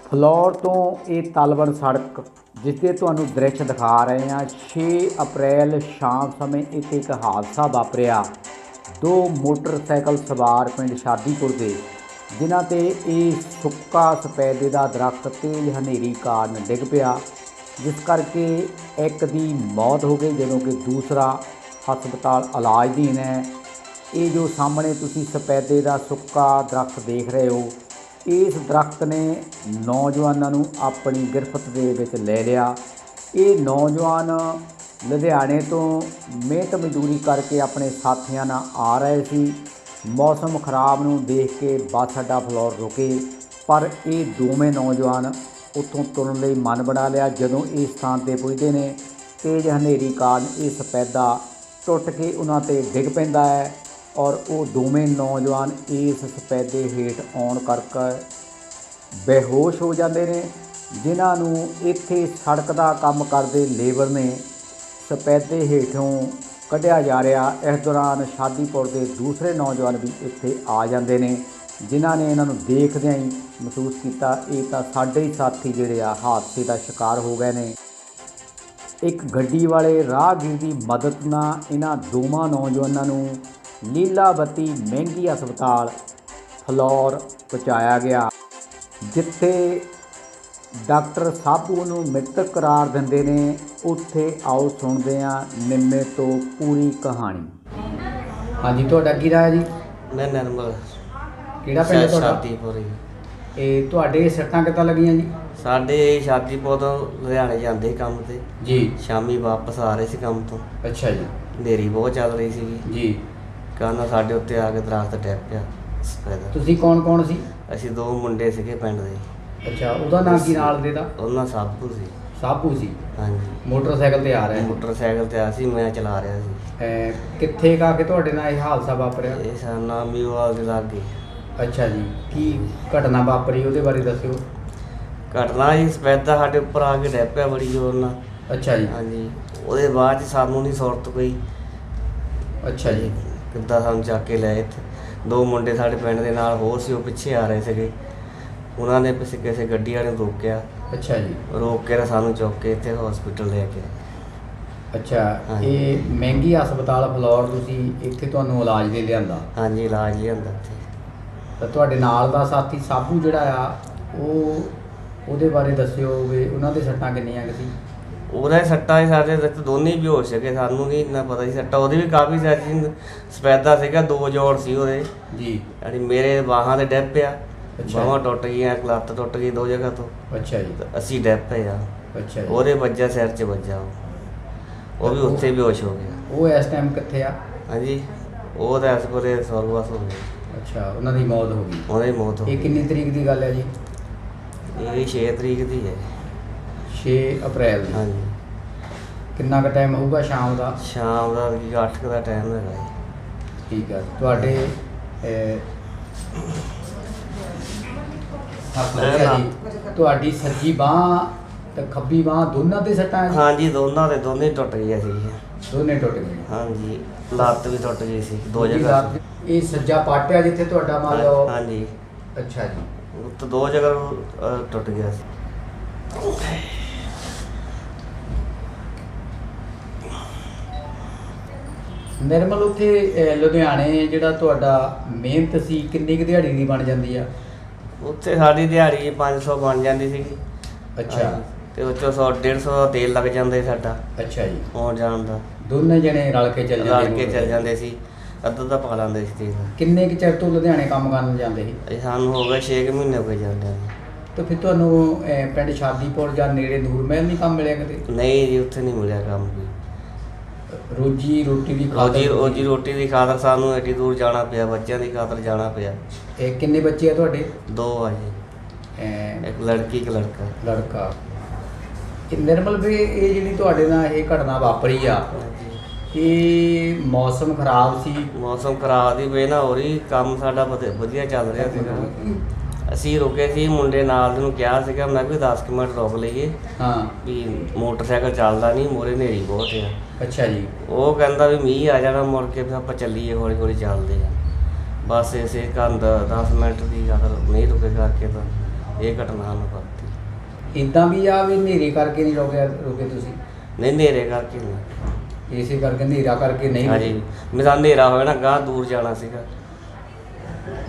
Floor ਤੋਂ ਇਹ ਤਲਵਣ ਸੜਕ ਜਿਸ ਦੇ ਤੁਹਾਨੂੰ ਦ੍ਰਿਸ਼ ਦਿਖਾ ਰਹੇ ਹਾਂ 6 ਅਪ੍ਰੈਲ ਸ਼ਾਮ ਸਮੇਂ ਇੱਥੇ ਇੱਕ ਹਾਦਸਾ ਵਾਪਰਿਆ। ਦੋ ਮੋਟਰਸਾਈਕਲ ਸਵਾਰ ਪਿੰਡ ਸ਼ਾਦੀਪੁਰ ਦੇ ਜਿਨ੍ਹਾਂ 'ਤੇ ਇਹ ਸੁੱਕਾ ਸਪੈਦੇ ਦਾ ਦਰੱਖਤ ਤੇਜ਼ ਹਨੇਰੀ ਕਾਰਨ ਡਿੱਗ ਪਿਆ, ਜਿਸ ਕਰਕੇ ਇੱਕ ਦੀ ਮੌਤ ਹੋ ਗਈ ਜਦੋਂ ਕਿ ਦੂਸਰਾ ਹਸਪਤਾਲ ਇਲਾਜਧੀਨ ਹੈ। ਇਹ ਜੋ ਸਾਹਮਣੇ ਤੁਸੀਂ ਸਪੈਦੇ ਦਾ ਸੁੱਕਾ ਦਰੱਖਤ ਦੇਖ ਰਹੇ ਹੋ, ਇਸ ਦਰੱਖਤ ਨੇ ਨੌਜਵਾਨਾਂ ਨੂੰ ਆਪਣੀ ਗਿਰਫਤ ਦੇ ਵਿੱਚ ਲੈ ਲਿਆ। ਇਹ ਨੌਜਵਾਨ ਲੁਧਿਆਣੇ ਤੋਂ ਮਿਹਨਤ ਮਜ਼ਦੂਰੀ ਕਰਕੇ ਆਪਣੇ ਸਾਥੀਆਂ ਨਾਲ ਆ ਰਹੇ ਸੀ। ਮੌਸਮ ਖਰਾਬ ਨੂੰ ਦੇਖ ਕੇ ਬੱਸ ਅੱਡਾ ਫਲੋਰ ਰੁਕੇ, ਪਰ ਇਹ ਦੋਵੇਂ ਨੌਜਵਾਨ ਉੱਥੋਂ ਤੁਰਨ ਲਈ ਮਨ ਬਣਾ ਲਿਆ। ਜਦੋਂ ਇਸ ਸਥਾਨ 'ਤੇ ਪੁੱਜਦੇ ਨੇ, ਤੇਜ਼ ਹਨੇਰੀ ਕਾਰਨ ਇਹ ਸਪੈਦਾ ਟੁੱਟ ਕੇ ਉਹਨਾਂ 'ਤੇ ਡਿੱਗ ਪੈਂਦਾ ਹੈ ਔਰ ਉਹ ਦੋਵੇਂ ਨੌਜਵਾਨ ਇਸ ਸਪੈਦੇ ਹੇਠ ਆਉਣ ਕਰਕੇ ਬੇਹੋਸ਼ ਹੋ ਜਾਂਦੇ ਨੇ, ਜਿਨ੍ਹਾਂ ਨੂੰ ਇੱਥੇ ਸੜਕ ਦਾ ਕੰਮ ਕਰਦੇ ਲੇਬਰ ਨੇ ਸਪੈਦੇ ਹੇਠੋਂ ਕੱਢਿਆ ਜਾ ਰਿਹਾ। ਇਸ ਦੌਰਾਨ ਸ਼ਾਦੀਪੁਰ ਦੇ ਦੂਸਰੇ ਨੌਜਵਾਨ ਵੀ ਇੱਥੇ ਆ ਜਾਂਦੇ ਨੇ, ਜਿਨ੍ਹਾਂ ਨੇ ਇਹਨਾਂ ਨੂੰ ਦੇਖਦਿਆਂ ਹੀ ਮਹਿਸੂਸ ਕੀਤਾ ਇਹ ਤਾਂ ਸਾਡੇ ਹੀ ਸਾਥੀ ਜਿਹੜੇ ਆ ਹਾਦਸੇ ਦਾ ਸ਼ਿਕਾਰ ਹੋ ਗਏ ਨੇ। ਇੱਕ ਗੱਡੀ ਵਾਲੇ ਰਾਹਗੀਰ ਦੀ ਮਦਦ ਨਾਲ ਇਹਨਾਂ ਦੋਵਾਂ ਨੌਜਵਾਨਾਂ ਨੂੰ ਲੀਲਾਵਤੀ ਮਹਿੰਗੀ ਹਸਪਤਾਲ ਫਲੋਰ ਪਹੁੰਚਾਇਆ ਗਿਆ, ਜਿੱਥੇ ਡਾਕਟਰ ਸਾਬੂ ਨੂੰ ਮ੍ਰਿਤਕ ਕਰਾਰ ਦਿੰਦੇ ਨੇ। ਉੱਥੇ ਆਓ ਸੁਣਦੇ ਹਾਂ ਨਿੰਮੇ ਤੋਂ ਪੂਰੀ ਕਹਾਣੀ। ਹਾਂਜੀ, ਤੁਹਾਡਾ ਕੀ ਰਾਏ ਜੀ? ਮੈਂ ਨਰਮਲ। ਕਿਹੜਾ ਪਿੰਡ ਤੁਹਾਡਾ? ਸ਼ਾਦੀਪੁਰ। ਇਹ ਤੁਹਾਡੇ ਸੱਟਾਂ ਕਿੱਦਾਂ ਲੱਗੀਆਂ ਜੀ? ਸਾਡੇ ਸ਼ਾਦੀਪੁਰ ਤੋਂ ਲੁਧਿਆਣੇ ਜਾਂਦੇ ਸੀ ਕੰਮ ਤੇ ਜੀ। ਸ਼ਾਮੀ ਵਾਪਸ ਆ ਰਹੇ ਸੀ ਕੰਮ ਤੋਂ। ਅੱਛਾ ਜੀ। ਹਨੇਰੀ ਬਹੁਤ ਚੱਲ ਰਹੀ ਸੀਗੀ ਜੀ। ਕਾਹਨਾ ਸਾਡੇ ਉੱਤੇ ਆ ਕੇ ਦਰਖਤ ਡਿੱਗ ਪਿਆ ਸਪੈਦਾ। ਤੁਸੀਂ ਕੌਣ ਸੀ? ਅਸੀਂ ਦੋ ਮੁੰਡੇ ਸੀਗੇ ਪਿੰਡ ਦੇ। ਅੱਛਾ, ਉਹਦਾ ਨਾਮ ਕੀ ਨਾਲ ਦੇ ਦਾ? ਉਹਨਾਂ ਸਾਬੂ ਸੀ। ਸਾਬੂ ਸੀ। ਹਾਂਜੀ। ਮੋਟਰਸਾਈਕਲ ਤੇ ਆ ਰਿਹਾ? ਮੋਟਰਸਾਈਕਲ ਤੇ ਆ ਸੀ, ਮੈਂ ਚਲਾ ਰਿਹਾ ਸੀ। ਕਿੱਥੇ ਕਾ ਕੇ ਤੁਹਾਡੇ ਨਾਲ ਇਹ ਹਾਦਸਾ ਵਾਪਰਿਆ? ਇਹ ਸਾਨਾ ਮੀਵਾਲ ਦੇ ਲਾਗੇ। ਅੱਛਾ ਜੀ। ਕੀ ਘਟਨਾ ਵਾਪਰੀ ਉਹਦੇ ਬਾਰੇ ਦੱਸਿਓ। ਘਟਨਾ ਹੀ ਸਪੈਦਾ ਸਾਡੇ ਉੱਪਰ ਆ ਕੇ ਡਿੱਗ ਪਿਆ ਬੜੀ ਜ਼ੋਰ ਨਾਲ। ਅੱਛਾ ਜੀ। ਹਾਂਜੀ। ਉਹਦੇ ਬਾਅਦ 'ਚ ਸਾਨੂੰ ਨਹੀਂ ਸੁਰਤ ਕੋਈ। ਅੱਛਾ ਜੀ। ਕਿੱਦਾਂ ਸਾਨੂੰ ਚੱਕ ਕੇ ਲਏ ਇੱਥੇ। ਦੋ ਮੁੰਡੇ ਸਾਡੇ ਪਿੰਡ ਦੇ ਨਾਲ ਹੋਰ ਸੀ, ਉਹ ਪਿੱਛੇ ਆ ਰਹੇ ਸੀਗੇ। ਉਹਨਾਂ ਨੇ ਕਿਸੇ ਗੱਡੀ ਵਾਲੇ ਨੂੰ ਰੋਕਿਆ। ਅੱਛਾ ਜੀ। ਰੋਕ ਕੇ ਸਾਨੂੰ ਚੁੱਕ ਕੇ ਇੱਥੇ ਹਸਪੀਟਲ ਲੈ ਕੇ। ਅੱਛਾ, ਇਹ ਮਹਿੰਗੀ ਹਸਪਤਾਲ ਫਲੋਰ ਤੁਸੀਂ ਇੱਥੇ ਤੁਹਾਨੂੰ ਇਲਾਜ ਲਈ ਲਿਆਂਦਾ? ਹਾਂਜੀ, ਇਲਾਜ ਲਿਆਂਦਾ ਇੱਥੇ। ਤਾਂ ਤੁਹਾਡੇ ਨਾਲ ਦਾ ਸਾਥੀ ਸਾਬੂ ਜਿਹੜਾ ਆ, ਉਹਦੇ ਬਾਰੇ ਦੱਸਿਓ ਵੀ ਉਹਨਾਂ ਦੇ ਸੱਟਾਂ ਕਿੰਨੀਆਂ ਕੁ ਸੀ? ਉਹਦਾ ਸੱਟਾਂ ਹੀ ਸਾਡੇ ਦੋਨੇ ਵੀ ਹੋ ਸਕੇ, ਸਾਨੂੰ ਨਹੀਂ ਇੰਨਾ ਪਤਾ ਸੀ ਸੱਟਾਂ। ਉਹਦੇ ਵੀ ਕਾਫੀ ਸਾਰੀ ਸਪੈਦਾ ਸੀਗਾ, ਦੋ ਜੋੜ ਸੀ ਉਹਦੇ ਜੀ। ਯਾਨੀ ਮੇਰੇ ਬਾਹਾਂ 'ਤੇ ਡਿੱਗ ਪਿਆ, ਬਾਹਾਂ ਟੁੱਟ ਗਈਆਂ, ਇੱਕ ਲੱਤ ਟੁੱਟ ਗਈ ਦੋ ਜਗ੍ਹਾ ਤੋਂ। ਅੱਛਾ ਜੀ। ਅਸੀਂ ਡਿੱਗ ਪਏ ਆ। ਅੱਛਾ ਜੀ। ਉਹਦੇ ਵੱਜਾ ਸਿਰ 'ਚ ਵੱਜਾ, ਉਹ ਵੀ ਉੱਥੇ ਬੇਹੋਸ਼ ਹੋ ਗਿਆ। ਉਹ ਇਸ ਟਾਈਮ ਕਿੱਥੇ ਆ? ਹਾਂਜੀ, ਉਹ ਤਾਂ ਇਸ ਕੋਲੇ ਸਵਰਗਵਾਸ ਹੋ ਗਿਆ। ਅੱਛਾ, ਉਹਨਾਂ ਦੀ ਮੌਤ ਹੋ ਗਈ? ਉਹਦੀ ਮੌਤ ਹੋ ਗਈ। ਇਹ ਕਿੰਨੀ ਤਰੀਕ ਦੀ ਗੱਲ ਹੈ ਜੀ? ਇਹ 6 ਤਰੀਕ ਦੀ ਹੈ। 6 ਅਪ੍ਰੈਲ ਦੀ। ਹਾਂਜੀ। ਕਿੰਨਾ ਕੁ ਟਾਈਮ ਹੋਊਗਾ ਸ਼ਾਮ ਦਾ? ਸ਼ਾਮ ਦਾ 8 ਕੁ ਦਾ ਟਾਈਮ ਹੈਗਾ ਜੀ। ਠੀਕ ਹੈ। ਤੁਹਾਡੇ ਤੁਹਾਡੀ ਸੱਜੀ ਬਾਂਹ ਤੇ ਖੱਬੀ ਬਾਂਹ ਦੋਨਾਂ 'ਤੇ ਸੱਟਾਂ ਹੈ? ਹਾਂਜੀ, ਦੋਨਾਂ ਦੇ ਦੋਨੇ ਟੁੱਟ ਗਈਆਂ ਸੀ। ਦੋਨੇ ਟੁੱਟ ਗਏ? ਹਾਂਜੀ, ਲੱਤ ਵੀ ਟੁੱਟ ਗਈ ਸੀ ਦੋ ਜਗ੍ਹਾ। ਇਹ ਸੱਜਾ ਪਾਟਿਆ ਜਿੱਥੇ ਤੁਹਾਡਾ ਮੰਨ ਲਓ? ਹਾਂਜੀ। ਅੱਛਾ ਜੀ। ਉੱਥੇ ਦੋ ਜਗ੍ਹਾ ਟੁੱਟ ਗਿਆ ਸੀ। ਨਿਰਮਲ, ਉੱਥੇ ਲੁਧਿਆਣੇ ਜਿਹੜਾ ਤੁਹਾਡਾ ਮਿਹਨਤ ਸੀ, ਕਿੰਨੀ ਕੁ ਦਿਹਾੜੀ ਦੀ ਬਣ ਜਾਂਦੀ ਆ? ਉੱਥੇ ਸਾਡੀ ਦਿਹਾੜੀ 500 ਬਣ ਜਾਂਦੀ ਸੀਗੀ। ਅੱਛਾ। ਤੇ ਉਹ 'ਚੋਂ 100-150 ਦਾ ਤੇਲ ਲੱਗ ਜਾਂਦਾ ਸੀ ਸਾਡਾ ਅੱਛਾ ਜੀ। ਆਉਣ ਜਾਣ ਦਾ। ਦੋਨੇ ਜਣੇ ਰਲ ਕੇ ਚੱਲ ਜਾਂਦੇ ਸੀ, ਅੱਧਾ ਪਾ ਲੈਂਦੇ ਸੀ ਤੇਲ। ਕਿੰਨੇ ਕੁ ਚਿਰ ਤੋਂ ਲੁਧਿਆਣੇ ਕੰਮ ਕਰਨ ਜਾਂਦੇ ਸੀ? ਸਾਨੂੰ ਹੋ ਗਏ 6 ਮਹੀਨੇ ਹੋ ਗਏ ਜਾਂਦੇ। ਤਾਂ ਫਿਰ ਤੁਹਾਨੂੰ ਪਿੰਡ ਸ਼ਾਦੀਪੁਰ ਜਾਂ ਨੇੜੇ ਨੂਰਮਹਿਲ ਨਹੀਂ ਕੰਮ ਮਿਲਿਆ ਕਿਤੇ? ਨਹੀਂ ਜੀ, ਉੱਥੇ ਨਹੀਂ ਮਿਲਿਆ ਕੰਮ ਵੀ। ਰੋਜੀ ਰੋਟੀ ਦੀ ਖਾਤਰ ਸਾਨੂੰ ਐਡੀ ਦੂਰ ਜਾਣਾ ਪਿਆ, ਬੱਚਿਆਂ ਦੀ ਖਾਤਰ ਜਾਣਾ ਪਿਆ। ਕਿੰਨੇ ਬੱਚੇ ਆ ਤੁਹਾਡੇ? 2 ਆ ਜੀ, ਇੱਕ ਲੜਕੀ ਇੱਕ ਲੜਕਾ। ਨਿਰਮਲ ਵੀ ਇਹ ਜਿਹੜੀ ਤੁਹਾਡੇ ਨਾਲ ਇਹ ਘਟਨਾ ਵਾਪਰੀ ਆ, ਇਹ ਮੌਸਮ ਖਰਾਬ ਸੀ? ਮੌਸਮ ਖਰਾਬ ਦੀ ਵਜ੍ਹਾ ਨਾਲ ਹੋ ਰਹੀ, ਕੰਮ ਸਾਡਾ ਵਧੀਆ ਚੱਲ ਰਿਹਾ ਸੀ। ਅਸੀਂ ਰੁਕੇ ਸੀ, ਮੁੰਡੇ ਨਾਲ ਨੂੰ ਕਿਹਾ ਸੀਗਾ ਮੈਂ ਵੀ 10 ਮਿੰਟ ਰੁਕ ਲਈਏ। ਹਾਂ। ਵੀ ਮੋਟਰਸਾਈਕਲ ਚੱਲਦਾ ਨਹੀਂ, ਮੋਰੇ ਹਨੇਰੀ ਬਹੁਤ ਆ। ਅੱਛਾ ਜੀ। ਉਹ ਕਹਿੰਦਾ ਵੀ ਮੀਂਹ ਆ ਜਾਣਾ, ਮੁੜ ਕੇ ਫਿਰ ਆਪਾਂ ਚੱਲੀਏ, ਹੌਲੀ ਹੌਲੀ ਚੱਲਦੇ ਆ। ਬਸ ਇਸੇ ਕੰਦ 10 ਮਿੰਟ ਦੀ ਗੱਲ ਨਹੀਂ ਰੁਕੇ ਕਰਕੇ ਤਾਂ ਇਹ ਘਟਨਾ ਨੂੰ ਵਾਪਰੀ। ਇਦਾਂ ਵੀ ਆ ਵੀ ਹਨੇਰੇ ਕਰਕੇ ਨਹੀਂ ਰੋਕੇ ਤੁਸੀਂ? ਨਹੀਂ ਹਨੇਰੇ ਕਰਕੇ ਨਹੀਂ। ਇਸੇ ਕਰਕੇ ਹਨੇਰਾ ਕਰਕੇ ਨਹੀਂ? ਹਾਂਜੀ, ਮੇਰਾ ਹਨੇਰਾ ਹੋਇਆ ਨਾ ਗਾਂ ਦੂਰ ਜਾਣਾ ਸੀਗਾ।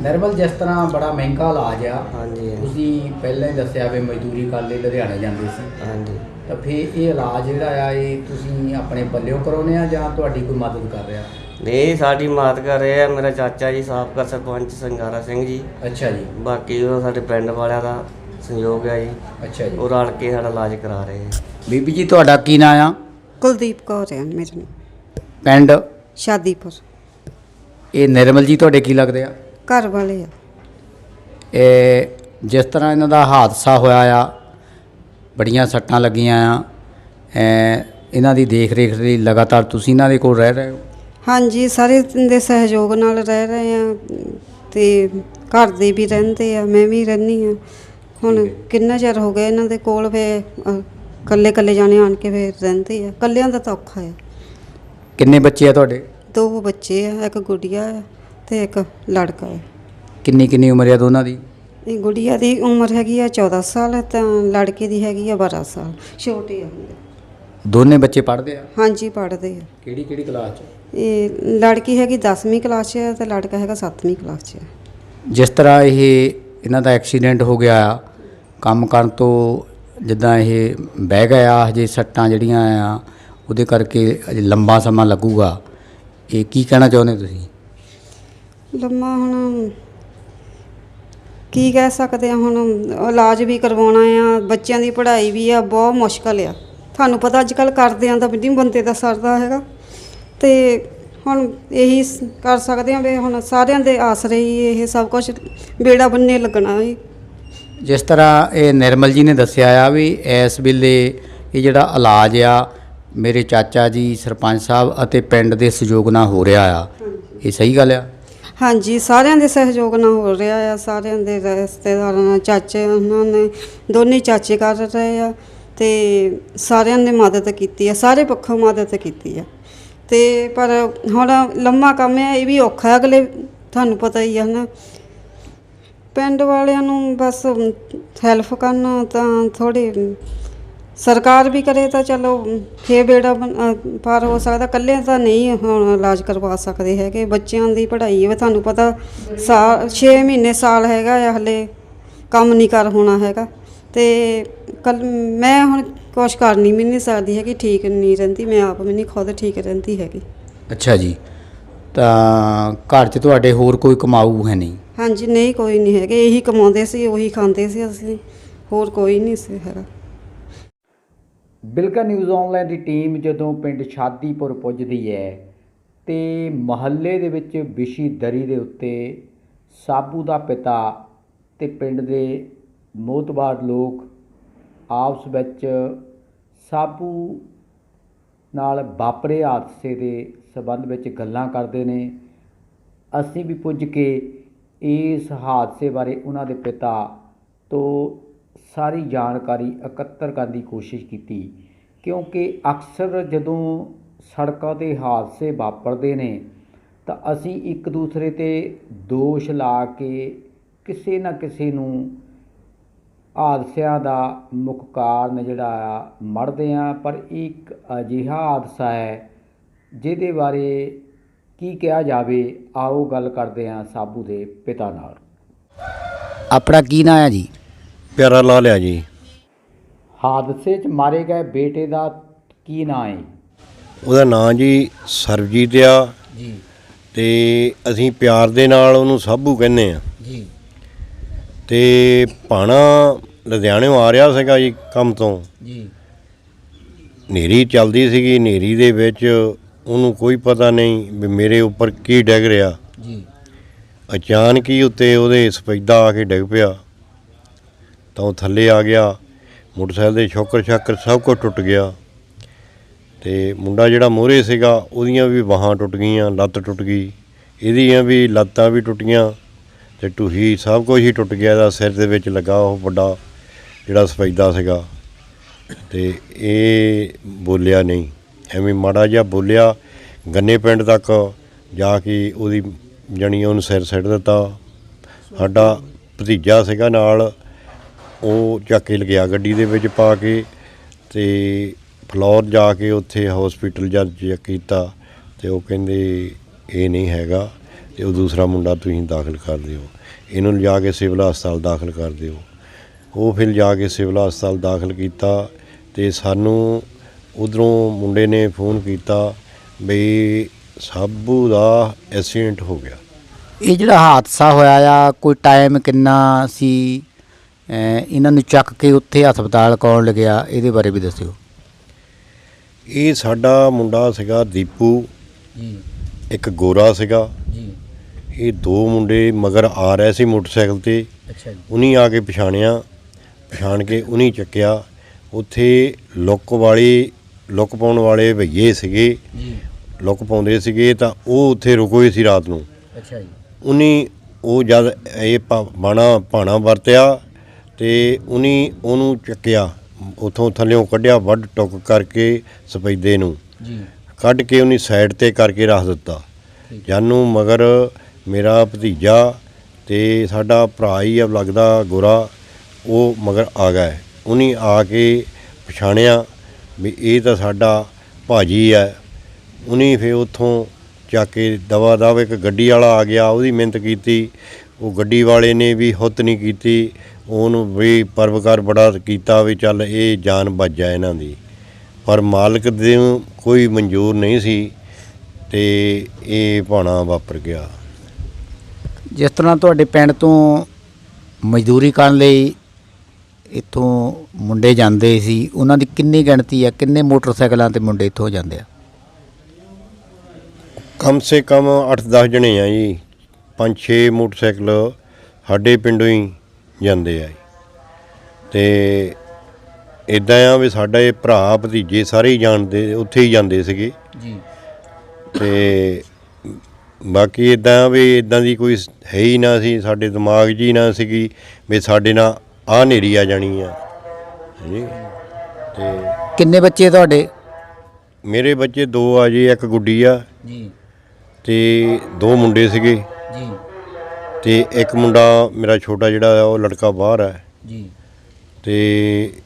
ਨਿਰਮਲ, ਜਿਸ ਤਰ੍ਹਾਂ ਬੜਾ ਮਹਿੰਗਾ ਇਲਾਜ ਆ, ਹਾਂਜੀ ਤੁਸੀਂ ਪਹਿਲਾਂ ਹੀ ਦੱਸਿਆ ਵੀ ਮਜ਼ਦੂਰੀ ਕਰਨ ਲਈ ਲੁਧਿਆਣੇ ਜਾਂਦੇ ਸੀ, ਹਾਂਜੀ। ਤਾਂ ਫਿਰ ਇਹ ਇਲਾਜ ਜਿਹੜਾ ਆ ਇਹ ਤੁਸੀਂ ਆਪਣੇ ਪੱਲਿਓਂ ਕਰਾਉਂਦੇ ਆ ਜਾਂ ਤੁਹਾਡੀ ਕੋਈ ਮਦਦ ਕਰ ਰਿਹਾ? ਨਹੀਂ, ਸਾਡੀ ਮਦਦ ਕਰ ਰਹੇ ਆ ਮੇਰਾ ਚਾਚਾ ਜੀ, ਸਾਬਕਾ ਸਰਪੰਚ ਸੰਗਾਰਾ ਸਿੰਘ ਜੀ। ਅੱਛਾ ਜੀ। ਬਾਕੀ ਉਹ ਸਾਡੇ ਪਿੰਡ ਵਾਲਿਆਂ ਦਾ ਸਹਿਯੋਗ ਹੈ ਜੀ। ਅੱਛਾ ਜੀ। ਉਹ ਰਲ ਕੇ ਸਾਡਾ ਇਲਾਜ ਕਰਾ ਰਹੇ ਆ। ਬੀਬੀ ਜੀ, ਤੁਹਾਡਾ ਕੀ ਨਾਂ ਆ? ਕੁਲਦੀਪ ਕੌਰ ਹੈ ਮੇਰੇ ਨਾਲ। ਪਿੰਡ? ਸ਼ਾਦੀਪੁਰ। ਇਹ ਨਿਰਮਲ ਜੀ ਤੁਹਾਡੇ ਕੀ ਲੱਗਦੇ ਆ? ਘਰ ਵਾਲੇ ਆ। ਇਹ ਜਿਸ ਤਰ੍ਹਾਂ ਇਹਨਾਂ ਦਾ ਹਾਦਸਾ ਹੋਇਆ ਆ, ਬੜੀਆਂ ਸੱਟਾਂ ਲੱਗੀਆਂ ਆ, ਇਹਨਾਂ ਦੀ ਦੇਖ ਰੇਖ ਲਈ ਲਗਾਤਾਰ ਤੁਸੀਂ ਇਹਨਾਂ ਦੇ ਕੋਲ ਰਹਿ ਰਹੇ ਹੋ? ਹਾਂਜੀ, ਸਾਰੇ ਦੇ ਸਹਿਯੋਗ ਨਾਲ ਰਹਿ ਰਹੇ ਆ ਤੇ ਘਰ ਦੇ ਵੀ ਰਹਿੰਦੇ ਆ, ਮੈਂ ਵੀ ਰਹਿੰਦੀ ਆ। ਹੁਣ ਕਿੰਨਾ ਚਿਰ ਹੋ ਗਿਆ ਇਹਨਾਂ ਦੇ ਕੋਲ, ਵੇ ਇਕੱਲੇ ਇਕੱਲੇ ਜਾਣੇ ਆਣ ਕੇ ਫਿਰ ਰਹਿੰਦੇ ਆ। ਇਕੱਲਿਆਂ ਦਾ ਤਾਂ ਔਖਾ ਆ। ਕਿੰਨੇ ਬੱਚੇ ਆ ਤੁਹਾਡੇ? 2 ਬੱਚੇ ਆ, ਇੱਕ ਗੁੜੀਆ ਆ ਤੇ ਇੱਕ ਲੜਕਾ ਆ। ਕਿੰਨੀ ਉਮਰ ਆ ਦੋਨਾਂ ਦੀ? ਇਹ ਗੁੜੀਆ ਦੀ ਉਮਰ ਹੈਗੀ ਆ 14 ਸਾਲ ਤਾਂ ਲੜਕੇ ਦੀ ਹੈਗੀ ਆ 12 ਸਾਲ। ਛੋਟੇ ਆ। ਦੋਨੇ ਬੱਚੇ ਪੜ੍ਹਦੇ ਆ? ਹਾਂਜੀ, ਪੜ੍ਹਦੇ ਆ। ਕਿਹੜੀ ਕਲਾਸ 'ਚ? ਇਹ ਲੜਕੀ ਹੈਗੀ 10ਵੀਂ ਕਲਾਸ 'ਚ ਤੇ ਲੜਕਾ ਹੈਗਾ 7ਵੀਂ ਕਲਾਸ 'ਚ। ਜਿਸ ਤਰ੍ਹਾਂ ਇਹਨਾਂ ਦਾ ਐਕਸੀਡੈਂਟ ਹੋ ਗਿਆ ਆ, ਕੰਮ ਕਰਨ ਤੋਂ ਜਿੱਦਾਂ ਇਹ ਬਹਿ ਗਿਆ, ਹਜੇ ਸੱਟਾਂ ਜਿਹੜੀਆਂ ਆ ਉਹਦੇ ਕਰਕੇ ਅਜੇ ਲੰਬਾ ਸਮਾਂ ਲੱਗੂਗਾ, ਇਹ ਕੀ ਕਹਿਣਾ ਚਾਹੁੰਦੇ ਤੁਸੀਂ? ਲੰਮਾ ਹੁਣ ਕੀ ਕਹਿ ਸਕਦੇ ਆ, ਹੁਣ ਇਲਾਜ ਵੀ ਕਰਵਾਉਣਾ ਆ, ਬੱਚਿਆਂ ਦੀ ਪੜ੍ਹਾਈ ਵੀ ਆ, ਬਹੁਤ ਮੁਸ਼ਕਲ ਆ। ਤੁਹਾਨੂੰ ਪਤਾ ਅੱਜ ਕੱਲ੍ਹ ਕਰਦਿਆਂ ਦਾ ਵੀ ਨਹੀਂ ਬੰਦੇ ਦਾ ਸਰਦਾ ਹੈਗਾ, ਤੇ ਹੁਣ ਇਹੀ ਕਰ ਸਕਦੇ ਹਾਂ ਵੀ ਹੁਣ ਸਾਰਿਆਂ ਦੇ ਆਸਰੇ ਹੀ ਇਹ ਸਭ ਕੁਝ ਬੇੜਾ ਬੰਨੇ ਲੱਗਣਾ ਹੈ। ਜਿਸ ਤਰ੍ਹਾਂ ਇਹ ਨਿਰਮਲ ਜੀ ਨੇ ਦੱਸਿਆ ਆ ਵੀ ਇਸ ਵੇਲੇ ਇਹ ਜਿਹੜਾ ਇਲਾਜ ਆ ਮੇਰੇ ਚਾਚਾ ਜੀ ਸਰਪੰਚ ਸਾਹਿਬ ਅਤੇ ਪਿੰਡ ਦੇ ਸਹਿਯੋਗ ਨਾਲ ਹੋ ਰਿਹਾ ਆ, ਇਹ ਸਹੀ ਗੱਲ ਆ? ਹਾਂਜੀ, ਸਾਰਿਆਂ ਦੇ ਸਹਿਯੋਗ ਨਾਲ ਹੋ ਰਿਹਾ ਆ। ਸਾਰਿਆਂ ਦੇ ਰਿਸ਼ਤੇਦਾਰਾਂ ਨਾਲ, ਚਾਚੇ ਉਹਨਾਂ ਨੇ ਦੋਨੇ ਚਾਚੇ ਕਰ ਰਹੇ ਆ ਤੇ ਸਾਰਿਆਂ ਨੇ ਮਦਦ ਕੀਤੀ ਆ, ਸਾਰੇ ਪੱਖੋਂ ਮਦਦ ਕੀਤੀ ਆ। ਤੇ ਪਰ ਹੁਣ ਲੰਮਾ ਕੰਮ ਹੈ, ਇਹ ਵੀ ਔਖਾ, ਅਗਲੇ ਤੁਹਾਨੂੰ ਪਤਾ ਹੀ ਆ ਨਾ। ਪਿੰਡ ਵਾਲਿਆਂ ਨੂੰ ਬਸ ਹੈਲਪ ਕਰਨਾ ਤਾਂ ਥੋੜ੍ਹੀ ਸਰਕਾਰ ਵੀ ਕਰੇ ਤਾਂ ਚਲੋ ਫੇਰ ਬੇੜਾ ਪਾਰ ਹੋ ਸਕਦਾ। ਇਕੱਲੇ ਤਾਂ ਨਹੀਂ ਹੁਣ ਇਲਾਜ ਕਰਵਾ ਸਕਦੇ ਹੈਗੇ। ਬੱਚਿਆਂ ਦੀ ਪੜ੍ਹਾਈ ਹੈ, ਤੁਹਾਨੂੰ ਪਤਾ 6 ਮਹੀਨੇ ਸਾਲ ਹੈਗਾ ਆ, ਹਲੇ ਕੰਮ ਨਹੀਂ ਕਰ ਹੋਣਾ ਹੈਗਾ। ਤੇ ਮੈਂ ਹੁਣ ਕੁਛ ਕਰ ਨਹੀਂ ਸਕਦੀ ਹੈਗੀ, ਠੀਕ ਨਹੀਂ ਰਹਿੰਦੀ ਮੈਂ ਆਪ ਵੀ ਨਹੀਂ ਖੁਦ ਠੀਕ ਰਹਿੰਦੀ ਹੈਗੀ। ਅੱਛਾ ਜੀ, ਤਾਂ ਘਰ 'ਚ ਤੁਹਾਡੇ ਹੋਰ ਕੋਈ ਕਮਾਊ ਹੈ ਨਹੀਂ? ਹਾਂਜੀ, ਨਹੀਂ ਕੋਈ ਨਹੀਂ ਹੈਗੇ, ਇਹੀ ਕਮਾਉਂਦੇ ਸੀ, ਉਹੀ ਖਾਂਦੇ ਸੀ ਅਸੀਂ, ਹੋਰ ਕੋਈ ਨਹੀਂ ਸੀ ਹੈਗਾ। ਬਿਲਕਾ ਨਿਊਜ਼ ਆਨਲਾਈਨ ਦੀ ਟੀਮ ਜਦੋਂ ਪਿੰਡ ਸ਼ਾਦੀਪੁਰ ਪੁੱਜਦੀ ਹੈ ਤੇ ਮੁਹੱਲੇ ਦੇ ਵਿੱਚ ਵਿਛੀ ਦਰੀ ਦੇ ਉੱਤੇ ਸਾਬੂ ਦਾ ਪਿਤਾ ਤੇ ਪਿੰਡ ਦੇ ਮੋਹਤਬਾਰ ਲੋਕ ਆਪਸ ਵਿੱਚ ਸਾਬੂ ਨਾਲ ਵਾਪਰੇ ਹਾਦਸੇ ਦੇ ਸੰਬੰਧ ਵਿੱਚ ਗੱਲਾਂ ਕਰਦੇ ਨੇ। ਅਸੀਂ ਵੀ ਪੁੱਜ ਕੇ ਇਸ ਹਾਦਸੇ ਬਾਰੇ ਉਹਨਾਂ ਦੇ ਪਿਤਾ ਤੋਂ ਸਾਰੀ ਜਾਣਕਾਰੀ ਇਕੱਤਰ ਕਰਨ ਦੀ ਕੋਸ਼ਿਸ਼ ਕੀਤੀ, ਕਿਉਂਕਿ ਅਕਸਰ ਜਦੋਂ ਸੜਕਾਂ 'ਤੇ ਹਾਦਸੇ ਵਾਪਰਦੇ ਨੇ ਤਾਂ ਅਸੀਂ ਇੱਕ ਦੂਸਰੇ 'ਤੇ ਦੋਸ਼ ਲਾ ਕੇ ਕਿਸੇ ਨਾ ਕਿਸੇ ਨੂੰ ਹਾਦਸਿਆਂ ਦਾ ਮੁੱਖ ਕਾਰਨ ਜਿਹੜਾ ਆ ਮੜ੍ਹਦੇ ਹਾਂ। ਪਰ ਇੱਕ ਅਜਿਹਾ ਹਾਦਸਾ ਹੈ ਜਿਹਦੇ ਬਾਰੇ ਕੀ ਕਿਹਾ ਜਾਵੇ, ਆਓ ਗੱਲ ਕਰਦੇ ਹਾਂ ਸਾਬੂ ਦੇ ਪਿਤਾ ਨਾਲ। ਆਪਣਾ ਕੀ ਨਾਂ ਹੈ ਜੀ? ਪਿਆਰਾ ਲਾ ਲਿਆ ਜੀ। ਹਾਦਸੇ 'ਚ ਮਾਰੇ ਗਏ ਬੇਟੇ ਦਾ ਕੀ ਨਾਂ ਹੈ? ਉਹਦਾ ਨਾਂ ਜੀ ਸਰਬਜੀਤ ਆ ਜੀ। ਤੇ ਅਸੀਂ ਪਿਆਰ ਦੇ ਨਾਲ ਉਹਨੂੰ ਸਾਬੂ ਕਹਿੰਦੇ ਆ ਜੀ। ਤੇ ਭਾਣਾ ਲੁਧਿਆਣਿਓਂ ਆ ਰਿਹਾ ਸੀਗਾ ਜੀ ਕੰਮ ਤੋਂ ਜੀ। ਹਨੇਰੀ ਚੱਲਦੀ ਸੀਗੀ, ਹਨੇਰੀ ਦੇ ਵਿੱਚ ਉਹਨੂੰ ਕੋਈ ਪਤਾ ਨਹੀਂ ਵੀ ਮੇਰੇ ਉੱਪਰ ਕੀ ਡਿੱਗ ਰਿਹਾ। ਜੀ। ਅਚਾਨਕ ਹੀ ਉੱਤੇ ਉਹਦੇ ਸਫੈਦਾ ਆ ਕੇ ਡਿੱਗ ਪਿਆ ਤਾਂ ਉਹ ਥੱਲੇ ਆ ਗਿਆ। ਮੋਟਰਸਾਈਕਲ ਦੇ ਸ਼ੋਕਰ ਸਭ ਕੁਝ ਟੁੱਟ ਗਿਆ ਤੇ ਮੁੰਡਾ ਜਿਹੜਾ ਮੋਹਰੇ ਸੀਗਾ ਉਹਦੀਆਂ ਵੀ ਬਾਹਾਂ ਟੁੱਟ ਗਈਆਂ, ਲੱਤ ਟੁੱਟ ਗਈ, ਇਹਦੀਆਂ ਵੀ ਲੱਤਾਂ ਵੀ ਟੁੱਟੀਆਂ ਤੇ ਢੂਹੀ ਸਭ ਕੁਝ ਹੀ ਟੁੱਟ ਗਿਆ। ਇਹਦਾ ਸਿਰ ਦੇ ਵਿੱਚ ਲੱਗਾ ਉਹ ਵੱਡਾ ਜਿਹੜਾ ਸਫੈਦਾ ਸੀਗਾ ਤੇ ਇਹ ਬੋਲਿਆ ਨਹੀਂ, ਐਵੇਂ ਮਾੜਾ ਜਿਹਾ ਬੋਲਿਆ। ਗੰਨੇ ਪਿੰਡ ਤੱਕ ਜਾ ਕੇ ਉਹਦੀ ਜਾਣੀ ਉਹਨੂੰ ਸਿਰ ਸਿੱਟ ਦਿੱਤਾ। ਸਾਡਾ ਭਤੀਜਾ ਸੀਗਾ ਨਾਲ, ਉਹ ਚੱਕ ਕੇ ਲਗਿਆ ਗੱਡੀ ਦੇ ਵਿੱਚ ਪਾ ਕੇ, ਤੇ ਫਲੋਰ ਜਾ ਕੇ ਉੱਥੇ ਹਸਪੀਟਲ ਜਦ ਚੈੱਕ ਕੀਤਾ ਤੇ ਉਹ ਕਹਿੰਦੇ ਇਹ ਨਹੀਂ ਹੈਗਾ, ਤੇ ਉਹ ਦੂਸਰਾ ਮੁੰਡਾ ਤੁਸੀਂ ਦਾਖਲ ਕਰ ਦਿਓ, ਇਹਨੂੰ ਲਿਜਾ ਕੇ ਸਿਵਲ ਹਸਪਤਾਲ ਦਾਖਲ ਕਰ ਦਿਓ। ਉਹ ਫਿਰ ਜਾ ਕੇ ਸਿਵਲ ਹਸਪਤਾਲ ਦਾਖਲ ਕੀਤਾ, ਤੇ ਸਾਨੂੰ ਉੱਧਰੋਂ ਮੁੰਡੇ ਨੇ ਫੋਨ ਕੀਤਾ ਵੀ ਸਾਬੂ ਦਾ ਐਕਸੀਡੈਂਟ ਹੋ ਗਿਆ। ਇਹ ਜਿਹੜਾ ਹਾਦਸਾ ਹੋਇਆ ਆ, ਕੋਈ ਟਾਈਮ ਕਿੰਨਾ ਸੀ ਇਹਨਾਂ ਨੂੰ ਚੱਕ ਕੇ ਉੱਥੇ ਹਸਪਤਾਲ ਕੌਣ ਲਗਿਆ, ਇਹਦੇ ਬਾਰੇ ਵੀ ਦੱਸਿਓ ਇਹ ਸਾਡਾ ਮੁੰਡਾ ਸੀਗਾ ਦੀਪੂ ਜੀ। ਇੱਕ ਗੋਰਾ ਸੀਗਾ ਜੀ। ਇਹ ਦੋ ਮੁੰਡੇ ਮਗਰ ਆ ਰਹੇ ਸੀ ਮੋਟਰਸਾਈਕਲ ਤੇ। ਅੱਛਾ ਜੀ। ਉਨੀ ਆ ਕੇ ਪਛਾਣ ਕੇ ਉਨੀ ਚੱਕਿਆ। ਉੱਥੇ ਲੁੱਕ ਪਾਉਣ ਵਾਲੇ ਭਈਏ ਸੀਗੇ, ਜੀ। ਲੁੱਕ ਪਾਉਂਦੇ ਸੀਗੇ, ਤਾਂ ਉਹ ਉੱਥੇ ਰੁਕੇ ਸੀ ਰਾਤ ਨੂੰ। ਅੱਛਾ ਜੀ। ਉਨੀ ਉਹ ਜਦ ਇਹ ਭਾਣਾ ਵਰਤਿਆ ਤੇ ਉਨੀ ਉਹਨੂੰ ਚੱਕਿਆ, ਉੱਥੋਂ ਥੱਲਿਓਂ ਕੱਢਿਆ, ਵੱਢ ਟੁੱਕ ਕਰਕੇ ਸਪੈਦੇ ਨੂੰ ਜੀ। ਕੱਢ ਕੇ ਉਹਨੇ ਸਾਈਡ ਤੇ ਕਰਕੇ ਰੱਖ ਦਿੱਤਾ। ਜਾਨੂੰ ਮਗਰ ਮੇਰਾ ਭਤੀਜਾ ਤੇ ਸਾਡਾ ਭਰਾ ਹੀ ਆ ਲੱਗਦਾ ਗੋਰਾ, ਉਹ ਮਗਰ ਆ ਗਿਆ। ਉਹਨੇ ਆ ਕੇ ਪਛਾਣਿਆ ਵੀ ਇਹ ਤਾਂ ਸਾਡਾ ਭਾਜੀ ਹੈ। ਉਹਨੇ ਫਿਰ ਉੱਥੋਂ ਚੱਕ ਕੇ ਦਵਾ ਦਵ ਇੱਕ ਗੱਡੀ ਵਾਲਾ ਆ ਗਿਆ, ਉਹਦੀ ਮਿਹਨਤ ਕੀਤੀ। ਉਹ ਗੱਡੀ ਵਾਲੇ ਨੇ ਵੀ ਹੁੱਤ ਨਹੀਂ ਕੀਤੀ, ਉਹਨੂੰ ਵੀ ਪਰਵਕਾਰ ਬੜਾ ਕੀਤਾ ਵੀ ਚੱਲ ਇਹ ਜਾਨ ਬਚ ਜਾਏ ਇਹਨਾਂ ਦੀ, ਪਰ ਮਾਲਕ ਦੇ ਕੋਈ ਮਨਜ਼ੂਰ ਨਹੀਂ ਸੀ ਤੇ ਇਹ ਭਾਣਾ ਵਾਪਰ ਗਿਆ। ਜਿਸ ਤਰ੍ਹਾਂ ਤੁਹਾਡੇ ਪਿੰਡ ਤੋਂ ਮਜ਼ਦੂਰੀ ਕਰਨ ਲਈ ਇੱਥੋਂ ਮੁੰਡੇ ਜਾਂਦੇ ਸੀ, ਉਹਨਾਂ ਦੀ ਕਿੰਨੀ ਗਿਣਤੀ ਆ, ਕਿੰਨੇ ਮੋਟਰਸਾਈਕਲਾਂ ਤੇ ਮੁੰਡੇ ਇੱਥੋਂ ਜਾਂਦੇ ਆ? ਕਮ ਸੇ ਕਮ 8-10 ਜਣੇ ਆ ਜੀ। 5-6 ਮੋਟਰਸਾਈਕਲ ਸਾਡੇ ਪਿੰਡੋਂ ਹੀ ਜਾਂਦੇ ਆ। ਤੇ ਇੱਦਾਂ ਆ ਵੀ ਸਾਡਾ ਇਹ ਭਰਾ ਭਤੀਜੇ ਸਾਰੇ ਹੀ ਜਾਣਦੇ, ਉੱਥੇ ਹੀ ਜਾਂਦੇ ਸੀਗੇ ਜੀ। ਤੇ ਬਾਕੀ ਇੱਦਾਂ ਵੀ ਇੱਦਾਂ ਦੀ ਕੋਈ ਹੈ ਹੀ ਨਾ ਸੀ, ਸਾਡੇ ਦਿਮਾਗ 'ਚ ਹੀ ਨਾ ਸੀਗੀ ਵੀ ਸਾਡੇ ਨਾਲ ਆਹ ਹਨੇਰੀ ਆ ਜਾਣੀ ਆ ਜੀ। ਤੇ ਕਿੰਨੇ ਬੱਚੇ ਤੁਹਾਡੇ? ਮੇਰੇ ਬੱਚੇ 2 ਆ ਜੀ, ਇੱਕ ਗੁੱਡੀ ਆ ਜੀ। ਤੇ 2 ਮੁੰਡੇ ਸੀਗੇ ਜੀ। ਤੇ ਇੱਕ ਮੁੰਡਾ ਮੇਰਾ ਛੋਟਾ ਜਿਹੜਾ ਉਹ ਲੜਕਾ ਬਾਹਰ ਹੈ ਜੀ। ਤੇ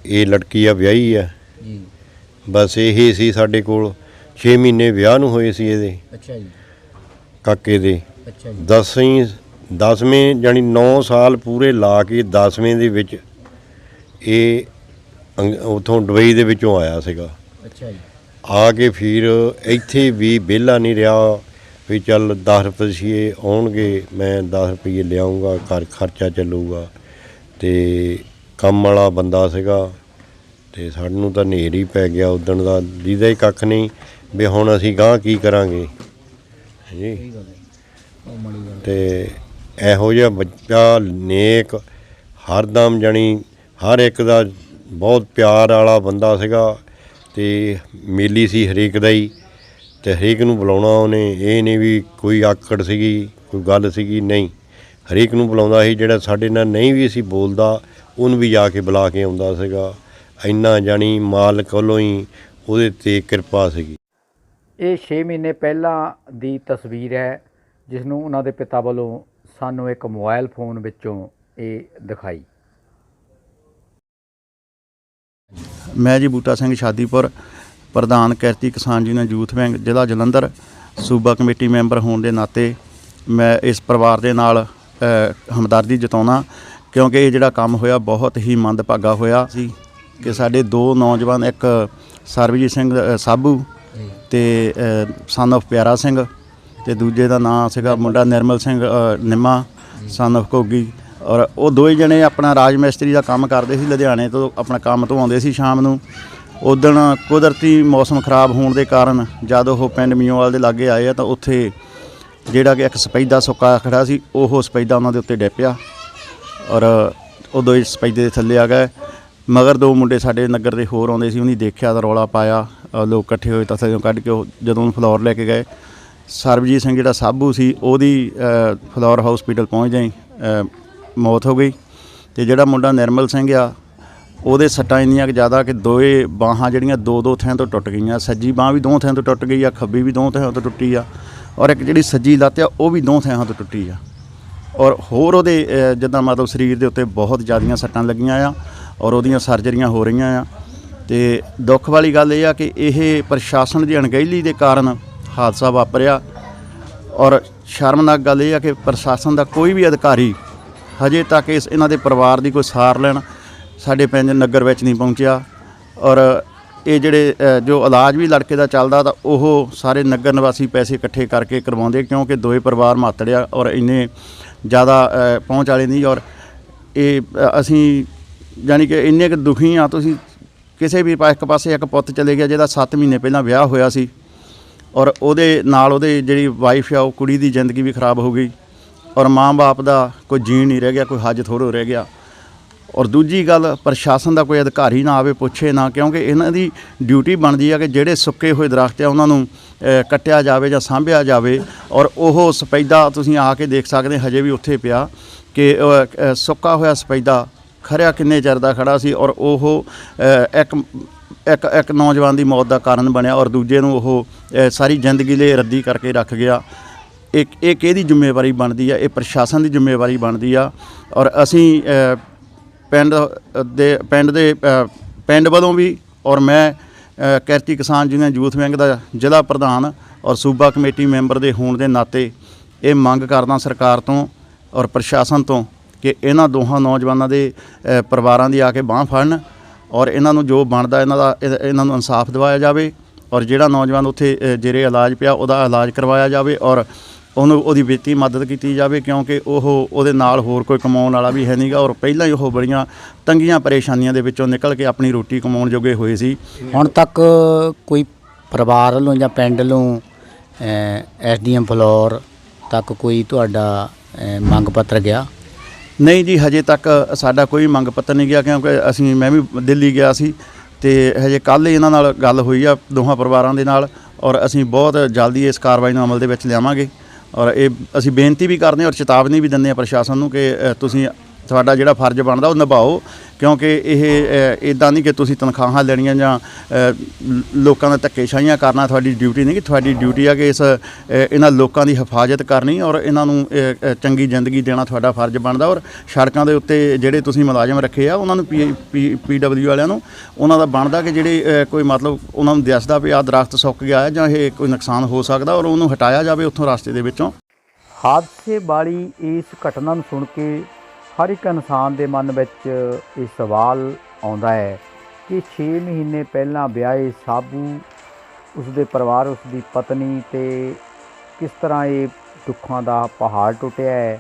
ਇਹ ਲੜਕੀ ਆ ਵਿਆਹੀ ਆ ਜੀ। ਬਸ ਇਹੀ ਸੀ ਸਾਡੇ ਕੋਲ। 6 ਮਹੀਨੇ ਵਿਆਹ ਨੂੰ ਹੋਏ ਸੀ ਇਹਦੇ ਅੱਛਾ ਜੀ। ਕਾਕੇ ਦੇ। ਅੱਛਾ ਜੀ। 10ਵੇਂ ਜਾਣੀ 9 ਸਾਲ ਪੂਰੇ ਲਾ ਕੇ 10ਵੇਂ ਦੇ ਵਿੱਚ ਇਹ ਉੱਥੋਂ ਦੁਬਈ ਦੇ ਵਿੱਚੋਂ ਆਇਆ ਸੀਗਾ। ਅੱਛਾ ਜੀ। ਆ ਕੇ ਫਿਰ ਇੱਥੇ ਵੀ ਵਿਹਲਾ ਨਹੀਂ ਰਿਹਾ ਵੀ ਚੱਲ 10 ਰੁਪਏ ਆਉਣਗੇ, ਮੈਂ 10 ਰੁਪਏ ਲਿਆਉਂਗਾ, ਘਰ ਖਰਚਾ ਚੱਲੂਗਾ। ਤੇ ਕੰਮ ਵਾਲਾ ਬੰਦਾ ਸੀਗਾ ਤੇ ਸਾਨੂੰ ਤਾਂ ਹਨੇਰ ਹੀ ਪੈ ਗਿਆ ਉਦਣ ਦਾ, ਜਿਹਦਾ ਹੀ ਕੱਖ ਨਹੀਂ ਵੀ ਹੁਣ ਅਸੀਂ ਗਾਂਹ ਕੀ ਕਰਾਂਗੇ ਜੀ। ਤੇ ਇਹੋ ਜਿਹਾ ਬੱਚਾ ਨੇਕ, ਹਰਦਮ ਜਾਣੀ ਹਰ ਇੱਕ ਦਾ ਬਹੁਤ ਪਿਆਰ ਵਾਲਾ ਬੰਦਾ ਸੀਗਾ ਤੇ ਮੇਲੀ ਸੀ ਹਰੇਕ ਦਾ ਹੀ, ਤੇ ਹਰੇਕ ਨੂੰ ਬੁਲਾਉਣਾ ਉਹਨੇ। ਇਹ ਨਹੀਂ ਵੀ ਕੋਈ ਆਕੜ ਸੀਗੀ, ਕੋਈ ਗੱਲ ਸੀਗੀ, ਨਹੀਂ, ਹਰੇਕ ਨੂੰ ਬੁਲਾਉਂਦਾ ਸੀ। ਜਿਹੜਾ ਸਾਡੇ ਨਾਲ ਨਹੀਂ ਵੀ ਸੀ ਬੋਲਦਾ ਉਹਨੂੰ ਵੀ ਜਾ ਕੇ ਬੁਲਾ ਕੇ ਆਉਂਦਾ ਸੀਗਾ। ਇੰਨਾ ਜਾਣੀ ਮਾਲਕ ਵੱਲੋਂ ਹੀ ਉਹਦੇ 'ਤੇ ਕਿਰਪਾ ਸੀਗੀ। ਇਹ 6 ਮਹੀਨੇ ਪਹਿਲਾਂ ਦੀ ਤਸਵੀਰ ਹੈ, ਜਿਸ ਨੂੰ ਉਹਨਾਂ ਦੇ ਪਿਤਾ ਵੱਲੋਂ ਸਾਨੂੰ ਇੱਕ ਮੋਬਾਈਲ ਫੋਨ ਵਿੱਚੋਂ ਇਹ ਦਿਖਾਈ। ਮੈਂ ਜੀ ਬੂਟਾ ਸਿੰਘ ਸ਼ਾਦੀਪੁਰ, ਪ੍ਰਧਾਨ Kirti Kisan union youth wing ਜ਼ਿਲ੍ਹਾ ਜਲੰਧਰ, ਸੂਬਾ ਕਮੇਟੀ ਮੈਂਬਰ ਹੋਣ ਦੇ ਨਾਤੇ ਮੈਂ ਇਸ ਪਰਿਵਾਰ ਦੇ ਨਾਲ ਹਮਦਰਦੀ ਜਤਾਉਣਾ, ਕਿਉਂਕਿ ਇਹ ਜਿਹੜਾ ਕੰਮ ਹੋਇਆ ਬਹੁਤ ਹੀ ਮੰਦਭਾਗਾ ਹੋਇਆ ਸੀ ਕਿ ਸਾਡੇ 2 ਨੌਜਵਾਨ, ਇੱਕ ਸਰਬਜੀਤ ਸਿੰਘ ਸਾਬੂ ਤੇ ਸਨ ਆਫ ਪਿਆਰਾ ਸਿੰਘ, ਤੇ ਦੂਜੇ ਦਾ ਨਾਂ ਸੀਗਾ ਮੁੰਡਾ ਨਿਰਮਲ ਸਿੰਘ ਨਿੰਮਾ ਸਨ ਆਫ ਘੋਗੀ। ਔਰ ਉਹ ਦੋਵੇਂ ਜਣੇ ਆਪਣਾ ਰਾਜ ਮਿਸਤਰੀ ਦਾ ਕੰਮ ਕਰਦੇ ਸੀ, ਲੁਧਿਆਣੇ ਤੋਂ ਆਪਣਾ ਕੰਮ ਤੋਂ ਆਉਂਦੇ ਸੀ ਸ਼ਾਮ ਨੂੰ। ਉਦਣ ਕੁਦਰਤੀ ਮੌਸਮ ਖਰਾਬ ਹੋਣ ਦੇ ਕਾਰਨ ਜਦ ਉਹ ਪਿੰਡ ਮੀਓਵਾਲ ਦੇ ਲਾਗੇ ਆਏ ਆ ਤਾਂ ਉੱਥੇ ਜਿਹੜਾ ਕਿ ਇੱਕ ਸਪੈਦਾ ਸੁੱਕਾ ਖੜਾ ਸੀ, ਉਹ ਸਪੈਦਾ ਉਹਨਾਂ ਦੇ ਉੱਤੇ ਡਿੱਪਿਆ ਔਰ ਉਹ ਦੋਵੇਂ ਸਪੈਦੇ ਦੇ ਥੱਲੇ ਆ ਗਏ। ਮਗਰ 2 ਮੁੰਡੇ ਸਾਡੇ ਨਗਰ ਦੇ ਹੋਰ ਆਉਂਦੇ ਸੀ, ਉਹਨੇ ਦੇਖਿਆ ਤਾਂ ਰੌਲਾ ਪਾਇਆ, ਲੋਕ ਇਕੱਠੇ ਹੋਏ ਤਾਂ ਥੱਲੇ ਕੱਢ ਕੇ ਉਹ ਜਦੋਂ ਉਹਨੂੰ ਫਲੋਰ ਲੈ ਕੇ ਗਏ। ਸਰਬਜੀਤ ਸਿੰਘ ਜਿਹੜਾ ਸਾਬੂ ਸੀ ਉਹਦੀ ਫਲੋਰ ਹਸਪੀਟਲ ਪਹੁੰਚਦੇ ਹੀ ਮੌਤ ਹੋ ਗਈ। ਤੇ ਜਿਹੜਾ ਮੁੰਡਾ ਨਿਰਮਲ ਸਿੰਘ ਆ ਉਹਦੇ ਸੱਟਾਂ ਇੰਨੀਆਂ ਕਿ ਜ਼ਿਆਦਾ ਕਿ ਦੋਵੇਂ ਬਾਹਾਂ ਜਿਹੜੀਆਂ 2-2 ਥਾਂ ਤੋਂ ਟੁੱਟ ਗਈਆਂ। ਸੱਜੀ ਬਾਂਹ ਵੀ 2 ਥਾਂ ਤੋਂ ਟੁੱਟ ਗਈ ਆ, ਖੱਬੀ ਵੀ 2 ਥਾਂ ਤੋਂ ਟੁੱਟੀ ਆ, ਔਰ ਇੱਕ ਜਿਹੜੀ ਸੱਜੀ ਲੱਤ ਆ ਉਹ ਵੀ 2 ਥਾਂ ਤੋਂ ਟੁੱਟੀ ਆ। ਔਰ ਹੋਰ ਉਹਦੇ ਜਿੱਦਾਂ ਮਤਲਬ ਸਰੀਰ ਦੇ ਉੱਤੇ ਬਹੁਤ ਜ਼ਿਆਦੀਆਂ ਸੱਟਾਂ ਲੱਗੀਆਂ ਆ ਔਰ ਉਹਦੀਆਂ ਸਰਜਰੀਆਂ ਹੋ ਰਹੀਆਂ ਆ। ਤੇ ਦੁੱਖ ਵਾਲੀ ਗੱਲ ਇਹ ਆ ਕਿ ਇਹ ਪ੍ਰਸ਼ਾਸਨ ਦੀ ਅਣਗਹਿਲੀ ਦੇ ਕਾਰਨ ਹਾਦਸਾ ਵਾਪਰਿਆ। ਔਰ ਸ਼ਰਮਨਾਕ ਗੱਲ ਇਹ ਆ ਕਿ ਪ੍ਰਸ਼ਾਸਨ ਦਾ ਕੋਈ ਵੀ ਅਧਿਕਾਰੀ ਹਜੇ ਤੱਕ ਇਹਨਾਂ ਦੇ ਪਰਿਵਾਰ ਦੀ ਕੋਈ ਸਾਰ ਲੈਣ ਸਾਡੇ ਪਿੰਡ ਨਗਰ ਵਿੱਚ ਨਹੀਂ ਪਹੁੰਚਿਆ। ਔਰ ਇਹ ਜਿਹੜੇ ਜੋ ਇਲਾਜ ਵੀ ਲੜਕੇ ਦਾ ਚੱਲਦਾ ਤਾਂ ਉਹ ਸਾਰੇ ਨਗਰ ਨਿਵਾਸੀ ਪੈਸੇ ਇਕੱਠੇ ਕਰਕੇ ਕਰਵਾਉਂਦੇ, ਕਿਉਂਕਿ ਦੋਵੇਂ ਪਰਿਵਾਰ ਮਾਤੜਿਆ ਔਰ ਇੰਨੇ ਜ਼ਿਆਦਾ ਪਹੁੰਚ ਵਾਲੇ ਨਹੀਂ। ਔਰ ਇਹ ਅਸੀਂ ਯਾਨੀ ਕਿ ਇੰਨੇ ਕੁ ਦੁਖੀ ਆ। ਤੁਸੀਂ ਕਿਸੇ ਵੀ ਇੱਕ ਪਾਸੇ ਇੱਕ ਪੁੱਤ ਚਲੇ ਗਿਆ ਜਿਹਦਾ 7 ਮਹੀਨੇ ਪਹਿਲਾਂ ਵਿਆਹ ਹੋਇਆ ਸੀ ਔਰ ਉਹਦੇ ਨਾਲ ਉਹਦੇ ਜਿਹੜੀ ਵਾਈਫ ਆ ਉਹ ਕੁੜੀ ਦੀ ਜ਼ਿੰਦਗੀ ਵੀ ਖਰਾਬ ਹੋ ਗਈ ਔਰ ਮਾਂ-ਬਾਪ ਦਾ ਕੋਈ ਜੀਣ ਨਹੀਂ ਰਹਿ ਗਿਆ, ਕੋਈ ਹੱਜ ਥੋੜ੍ਹਾ ਰਹਿ ਗਿਆ। ਔਰ ਦੂਜੀ ਗੱਲ, ਪ੍ਰਸ਼ਾਸਨ ਦਾ ਕੋਈ ਅਧਿਕਾਰੀ ਨਾ ਆਵੇ ਪੁੱਛੇ ਨਾ, ਕਿਉਂਕਿ ਇਹਨਾਂ ਦੀ ਡਿਊਟੀ ਬਣਦੀ ਆ ਕਿ ਜਿਹੜੇ ਸੁੱਕੇ ਹੋਏ ਦਰਖਤ ਆ ਉਹਨਾਂ ਨੂੰ ਕੱਟਿਆ ਜਾਵੇ ਜਾਂ ਸਾਂਭਿਆ ਜਾਵੇ। ਔਰ ਉਹ ਸਪੈਦਾ ਤੁਸੀਂ ਆ ਕੇ ਦੇਖ ਸਕਦੇ ਹਜੇ ਵੀ ਉੱਥੇ ਪਿਆ ਕਿ ਸੁੱਕਾ ਹੋਇਆ ਸਪੈਦਾ ਖਰਿਆ ਕਿੰਨੇ ਚਿਰ ਦਾ ਖੜਾ ਸੀ ਔਰ ਉਹ ਇੱਕ ਨੌਜਵਾਨ ਦੀ ਮੌਤ ਦਾ ਕਾਰਨ ਬਣਿਆ ਔਰ ਦੂਜੇ ਨੂੰ ਉਹ ਸਾਰੀ ਜ਼ਿੰਦਗੀ ਲਈ ਰੱਦੀ ਕਰਕੇ ਰੱਖ ਗਿਆ। ਇਹ ਕਿਹਦੀ ਜ਼ਿੰਮੇਵਾਰੀ ਬਣਦੀ ਆ? ਇਹ ਪ੍ਰਸ਼ਾਸਨ ਦੀ ਜ਼ਿੰਮੇਵਾਰੀ ਬਣਦੀ ਆ। ਔਰ ਅਸੀਂ ਪਿੰਡ ਵੱਲੋਂ ਵੀ ਔਰ ਮੈਂ Kirti Kisan union youth wing ਦਾ ਜ਼ਿਲ੍ਹਾ ਪ੍ਰਧਾਨ ਔਰ ਸੂਬਾ ਕਮੇਟੀ ਮੈਂਬਰ ਦੇ ਹੋਣ ਦੇ ਨਾਤੇ ਇਹ ਮੰਗ ਕਰਦਾ ਸਰਕਾਰ ਤੋਂ ਔਰ ਪ੍ਰਸ਼ਾਸਨ ਤੋਂ ਕਿ ਇਹਨਾਂ ਦੋਹਾਂ ਨੌਜਵਾਨਾਂ ਦੇ ਪਰਿਵਾਰਾਂ ਦੀ ਆ ਕੇ ਬਾਂਹ ਫੜਨ ਔਰ ਇਹਨਾਂ ਨੂੰ ਜੋ ਬਣਦਾ ਇਹਨਾਂ ਨੂੰ ਇਨਸਾਫ ਦਿਵਾਇਆ ਜਾਵੇ ਔਰ ਜਿਹੜਾ ਨੌਜਵਾਨ ਉੱਥੇ ਜਿਹੜੇ ਇਲਾਜ ਪਿਆ ਉਹਦਾ ਇਲਾਜ ਕਰਵਾਇਆ ਜਾਵੇ ਔਰ ਉਹਦੀ ਵਿੱਤੀ ਮਦਦ ਕੀਤੀ ਜਾਵੇ, ਕਿਉਂਕਿ ਉਹਦੇ ਨਾਲ ਹੋਰ ਕੋਈ ਕਮਾਉਣ ਵਾਲਾ ਵੀ ਹੈ ਨਹੀਂਗਾ ਔਰ ਪਹਿਲਾਂ ਹੀ ਉਹ ਬੜੀਆਂ ਤੰਗੀਆਂ ਪਰੇਸ਼ਾਨੀਆਂ ਦੇ ਵਿੱਚੋਂ ਨਿਕਲ ਕੇ ਆਪਣੀ ਰੋਟੀ ਕਮਾਉਣ ਜੋਗੇ ਹੋਏ ਸੀ। ਹੁਣ ਤੱਕ ਕੋਈ ਪਰਿਵਾਰ ਵੱਲੋਂ ਜਾਂ ਪਿੰਡ ਵੱਲੋਂ ਐਸਡੀਐਮ ਫਲੋਰ ਤੱਕ ਕੋਈ ਤੁਹਾਡਾ ਮੰਗ ਪੱਤਰ ਗਿਆ? ਨਹੀਂ ਜੀ, ਹਜੇ ਤੱਕ ਸਾਡਾ ਕੋਈ ਮੰਗ ਪੱਤਰ ਨਹੀਂ ਗਿਆ, ਕਿਉਂਕਿ ਮੈਂ ਵੀ ਦਿੱਲੀ ਗਿਆ ਸੀ ਤੇ ਹਜੇ ਕੱਲ੍ਹ ਹੀ ਇਹਨਾਂ ਨਾਲ ਗੱਲ ਹੋਈ ਆ ਦੋਹਾਂ ਪਰਿਵਾਰਾਂ ਦੇ ਨਾਲ ਔਰ ਅਸੀਂ ਬਹੁਤ ਜਲਦੀ ਇਸ ਕਾਰਵਾਈ ਨੂੰ ਅਮਲ ਦੇ ਵਿੱਚ ਲਿਆਵਾਂਗੇ। ਔਰ ਇਹ ਅਸੀਂ ਬੇਨਤੀ ਵੀ ਕਰਦੇ ਹਾਂ ਔਰ ਚੇਤਾਵਨੀ ਵੀ ਦਿੰਦੇ ਹਾਂ ਪ੍ਰਸ਼ਾਸਨ ਨੂੰ ਕਿ ਤੁਸੀਂ ਤੁਹਾਡਾ ਜਿਹੜਾ ਫਰਜ਼ ਬਣਦਾ ਉਹ ਨਿਭਾਓ, ਕਿਉਂਕਿ ਇਹ ਇੱਦਾਂ ਨਹੀਂ ਕਿ ਤੁਸੀਂ ਤਨਖਾਹਾਂ ਲੈਣੀਆਂ ਜਾਂ ਲੋਕਾਂ ਦਾ ਧੱਕੇਸ਼ਾਹੀਆਂ ਕਰਨਾ ਤੁਹਾਡੀ ਡਿਊਟੀ ਨਹੀਂ। ਕਿ ਤੁਹਾਡੀ ਡਿਊਟੀ ਆ ਕਿ ਇਹਨਾਂ ਲੋਕਾਂ ਦੀ ਹਿਫਾਜ਼ਤ ਕਰਨੀ ਔਰ ਇਹਨਾਂ ਨੂੰ ਚੰਗੀ ਜ਼ਿੰਦਗੀ ਦੇਣਾ ਤੁਹਾਡਾ ਫਰਜ਼ ਬਣਦਾ। ਔਰ ਸੜਕਾਂ ਦੇ ਉੱਤੇ ਜਿਹੜੇ ਤੁਸੀਂ ਮੁਲਾਜ਼ਮ ਰੱਖੇ ਆ ਉਹਨਾਂ ਨੂੰ PW ਵਾਲਿਆਂ ਨੂੰ ਉਹਨਾਂ ਦਾ ਬਣਦਾ ਕਿ ਜਿਹੜੇ ਕੋਈ ਮਤਲਬ ਉਹਨਾਂ ਨੂੰ ਦੱਸਦਾ ਵੀ ਆਹ ਦਰਖਤ ਸੁੱਕ ਗਿਆ ਹੈ ਜਾਂ ਇਹ ਕੋਈ ਨੁਕਸਾਨ ਹੋ ਸਕਦਾ ਔਰ ਉਹਨੂੰ ਹਟਾਇਆ ਜਾਵੇ ਉੱਥੋਂ ਰਸਤੇ ਦੇ ਵਿੱਚੋਂ। ਹਾਦਸੇ ਵਾਲੀ ਇਸ ਘਟਨਾ ਨੂੰ ਸੁਣ ਕੇ ਹਰ ਇੱਕ ਇਨਸਾਨ ਦੇ ਮਨ ਵਿੱਚ ਇਹ ਸਵਾਲ ਆਉਂਦਾ ਹੈ ਕਿ 6 ਮਹੀਨੇ ਪਹਿਲਾਂ ਵਿਆਹੇ ਸਾਬੂ, ਉਸਦੇ ਪਰਿਵਾਰ, ਉਸਦੀ ਪਤਨੀ ਤੇ ਕਿਸ ਤਰ੍ਹਾਂ ਇਹ ਦੁੱਖਾਂ ਦਾ ਪਹਾੜ ਟੁੱਟਿਆ ਹੈ।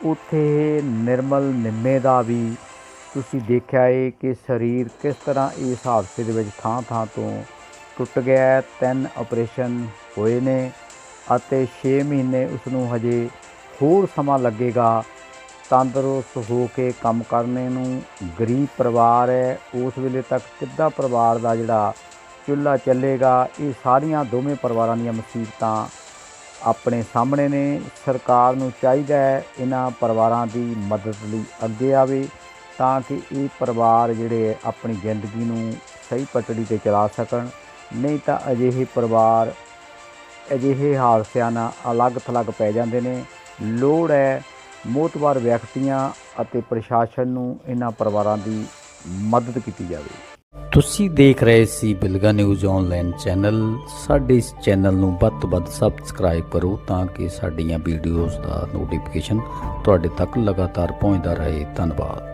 ਉੱਥੇ ਨਿਰਮਲ ਨਿੰਮੇ ਦਾ ਵੀ ਤੁਸੀਂ ਦੇਖਿਆ ਹੈ ਕਿ ਸਰੀਰ ਕਿਸ ਤਰ੍ਹਾਂ ਇਸ ਹਾਦਸੇ ਦੇ ਵਿੱਚ ਥਾਂ ਥਾਂ ਤੋਂ ਟੁੱਟ ਗਿਆ ਹੈ। 3 ਆਪਰੇਸ਼ਨ ਹੋਏ ਨੇ ਅਤੇ 6 ਮਹੀਨੇ ਉਸ ਨੂੰ ਹਜੇ ਹੋਰ ਸਮਾਂ ਲੱਗੇਗਾ ਤੰਦਰੁਸਤ ਹੋ ਕੇ ਕੰਮ ਕਰਨੇ ਨੂੰ। ਗਰੀਬ ਪਰਿਵਾਰ ਹੈ, ਉਸ ਵੇਲੇ ਤੱਕ ਕਿੱਦਾਂ ਪਰਿਵਾਰ ਦਾ ਜਿਹੜਾ ਚੁੱਲ੍ਹਾ ਚੱਲੇਗਾ? ਇਹ ਸਾਰੀਆਂ ਦੋਵੇਂ ਪਰਿਵਾਰਾਂ ਦੀਆਂ ਮੁਸੀਬਤਾਂ ਆਪਣੇ ਸਾਹਮਣੇ ਨੇ। ਸਰਕਾਰ ਨੂੰ ਚਾਹੀਦਾ ਹੈ ਇਹਨਾਂ ਪਰਿਵਾਰਾਂ ਦੀ ਮਦਦ ਲਈ ਅੱਗੇ ਆਵੇ ਤਾਂ ਕਿ ਇਹ ਪਰਿਵਾਰ ਜਿਹੜੇ ਆਪਣੀ ਜ਼ਿੰਦਗੀ ਨੂੰ ਸਹੀ ਪਟੜੀ 'ਤੇ ਚਲਾ ਸਕਣ। ਨਹੀਂ ਤਾਂ ਅਜਿਹੇ ਪਰਿਵਾਰ ਅਜਿਹੇ ਹਾਦਸਿਆਂ ਨਾਲ ਅਲੱਗ ਥਲੱਗ ਪੈ ਜਾਂਦੇ ਨੇ। ਲੋੜ ਹੈ ਮੋਹਤਬਾਰ ਵਿਅਕਤੀਆਂ ਅਤੇ ਪ੍ਰਸ਼ਾਸਨ ਨੂੰ ਇਹਨਾਂ ਪਰਿਵਾਰਾਂ ਦੀ ਮਦਦ ਕੀਤੀ ਜਾਵੇ। ਤੁਸੀਂ ਦੇਖ ਰਹੇ ਸੀ ਬਿਲਗਾ ਨਿਊਜ਼ ਆਨਲਾਈਨ ਚੈਨਲ। ਸਾਡੇ ਇਸ ਚੈਨਲ ਨੂੰ ਵੱਧ ਤੋਂ ਵੱਧ ਸਬਸਕ੍ਰਾਈਬ ਕਰੋ ਤਾਂ ਕਿ ਸਾਡੀਆਂ ਵੀਡੀਓਜ਼ ਦਾ ਨੋਟੀਫਿਕੇਸ਼ਨ ਤੁਹਾਡੇ ਤੱਕ ਲਗਾਤਾਰ ਪਹੁੰਚਦਾ ਰਹੇ। ਧੰਨਵਾਦ।